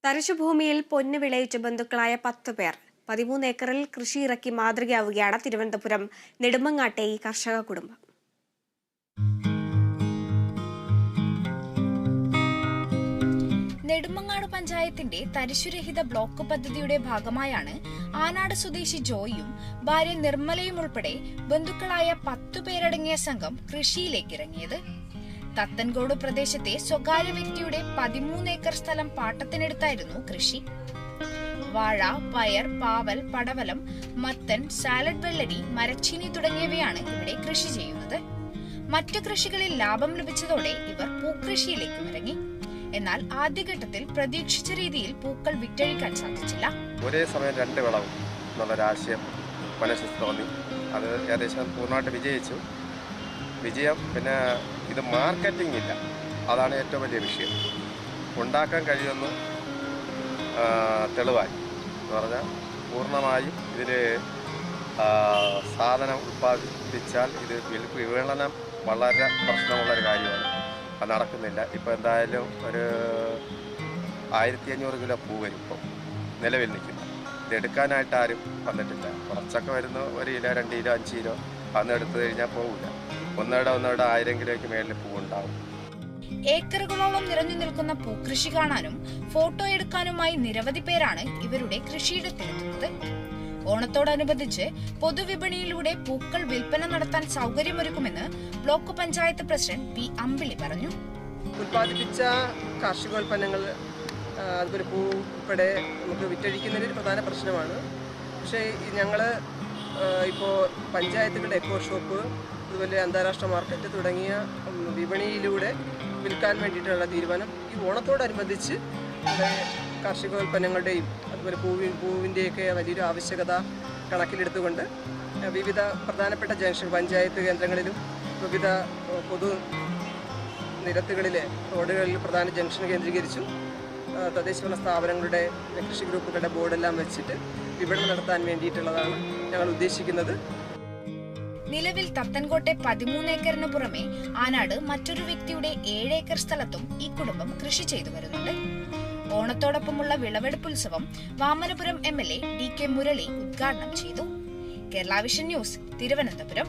തരിശുഭൂമിയിൽ പൊന്നു വിളയിച്ച ബന്ധുക്കളായ 10 പേർ 13 ഏക്കറിൽ കൃഷി ഇറക്കി മാതൃകയാവുകയാണ് തിരുവനന്തപുരം നെടുമങ്ങാട്ടെ ഈ കർഷക കുടുംബം. നെടുമങ്ങാട് പഞ്ചായത്തിന്റെ തരിശുരഹിത ബ്ലോക്ക് പദ്ധതിയുടെ ഭാഗമായാണ് ആനാട് സ്വദേശി ജോയിയും ഭാര്യ നിർമ്മലയും ഉൾപ്പെടെ ബന്ധുക്കളായ 10 പേരടങ്ങിയ സംഘം കൃഷിയിലേക്ക് ഇറങ്ങിയത്. തത്തൻകോട് പ്രദേശത്തെ സ്വകാര്യ വ്യക്തിയുടെ 13 ഏക്കർ സ്ഥലം പാട്ടത്തിനെടുത്തായിരുന്നു കൃഷി. വാഴ, പയർ, പാവൽ, പടവലം, മത്തൻ, സാലഡ് വെള്ളരി, മരച്ചീനി തുടങ്ങിയവയാണ് ഇവിടെ കൃഷി ചെയ്യുന്നത്. മറ്റു കൃഷികളിൽ ലാഭം ലഭിച്ചതോടെ ഇവർ പൂക്കൃഷിയിലേക്കും ഇറങ്ങി. എന്നാൽ ആദ്യഘട്ടത്തിൽ പ്രതീക്ഷിച്ച രീതിയിൽ പൂക്കൾ വിറ്റഴിക്കാൻ സാധിച്ചില്ല. ഒരേ സമയം 2 വിളവ് എന്നുള്ളൊരാശയം മനസ്സിൽ തോന്നി. അത് ഏകദേശം പൂർണ്ണമായിട്ട് വിജയിച്ചു. വിജയം പിന്നെ ഇത് മാർക്കറ്റിംഗ് ഇല്ല, അതാണ് ഏറ്റവും വലിയ വിഷയം. ഉണ്ടാക്കാൻ കഴിയുമെന്ന് തെളിവായി എന്ന് പറഞ്ഞാൽ പൂർണ്ണമായും ഇതിൽ സാധനം ഉൽപ്പാദിപ്പിച്ചാൽ ഇത് വിപണനം വളരെ പ്രശ്നമുള്ളൊരു കാര്യമാണ്. അത് നടക്കുന്നില്ല. ഇപ്പോൾ എന്തായാലും ഒരു 1500 കിലോ പൂ വരും ഇപ്പോൾ നിലവിൽ നിൽക്കുന്നത്. ഇതെടുക്കാനായിട്ട് ആരും വന്നിട്ടില്ല. കുറച്ചൊക്കെ വരുന്നു, 1 കിലോ 2 കിലോ 5 കിലോ അന്ന് എടുത്തു കഴിഞ്ഞാൽ പോകില്ല. ഒന്നോടെ 1000 കിലോയ്ക്ക് മേളിൽ പൂവുണ്ടാവും. ഏക്കറുകളോളം നിറഞ്ഞു നിൽക്കുന്ന പൂക്കൃഷി കാണാനും ഫോട്ടോ എടുക്കാനുമായി നിരവധി പേരാണ് ഇവരുടെ കൃഷിയിടത്തിലെത്തുന്നത്. ഓണത്തോടനുബന്ധിച്ച് പൊതുവിപണിയിലൂടെ പൂക്കൾ വിൽപ്പന നടത്താൻ സൗകര്യമൊരുക്കുമെന്ന് ബ്ലോക്ക് പഞ്ചായത്ത് പ്രസിഡന്റ് പി അമ്പിളി പറഞ്ഞു. ഉൽപ്പാദിപ്പിച്ച കാർഷികോൽപ്പന്നങ്ങൾ അതുപോലെ പൂ ഉൾപ്പെടെ നമുക്ക് വിറ്റഴിക്കുന്നതിന് പ്രധാന പ്രശ്നമാണ്. പക്ഷേ ഞങ്ങൾ ഇപ്പോൾ പഞ്ചായത്തുകളുടെ എക്കോ ഷോപ്പ്, അതുപോലെ അന്താരാഷ്ട്ര മാർക്കറ്റ് തുടങ്ങിയ വിപണിയിലൂടെ വിൽക്കാൻ വേണ്ടിയിട്ടുള്ള തീരുമാനം ഈ ഓണത്തോടനുബന്ധിച്ച് കാർഷികോൽപ്പന്നങ്ങളുടെയും അതുപോലെ പൂവിൻ്റെയൊക്കെ വലിയൊരു ആവശ്യകത കണക്കിലെടുത്തുകൊണ്ട് വിവിധ പ്രധാനപ്പെട്ട ജംഗ്ഷൻ പഞ്ചായത്ത് കേന്ദ്രങ്ങളിലും വിവിധ പൊതു നിരത്തുകളിലെ റോഡുകളിൽ പ്രധാന ജംഗ്ഷൻ കേന്ദ്രീകരിച്ചും തദ്ദേശഭരണ സ്ഥാപനങ്ങളുടെ കൃഷി ഗ്രൂപ്പുകളുടെ ബോർഡെല്ലാം വെച്ചിട്ട് വിപണനം നടത്താൻ വേണ്ടിയിട്ടുള്ളതാണ് ഞങ്ങൾ ഉദ്ദേശിക്കുന്നത്. നിലവിൽ തത്തൻകോട്ടെ 13 ഏക്കറിന് പുറമെ ആനാട് മറ്റൊരു വ്യക്തിയുടെ 7 ഏക്കർ സ്ഥലത്തും ഈ കുടുംബം കൃഷി ചെയ്തു വരുന്നുണ്ട്. ഓണത്തോടൊപ്പമുള്ള വിളവെടുപ്പുത്സവം വാമനപുരം MLA DK മുരളി ഉദ്ഘാടനം ചെയ്തു. Kerala vision news, Thiruvananthapuram.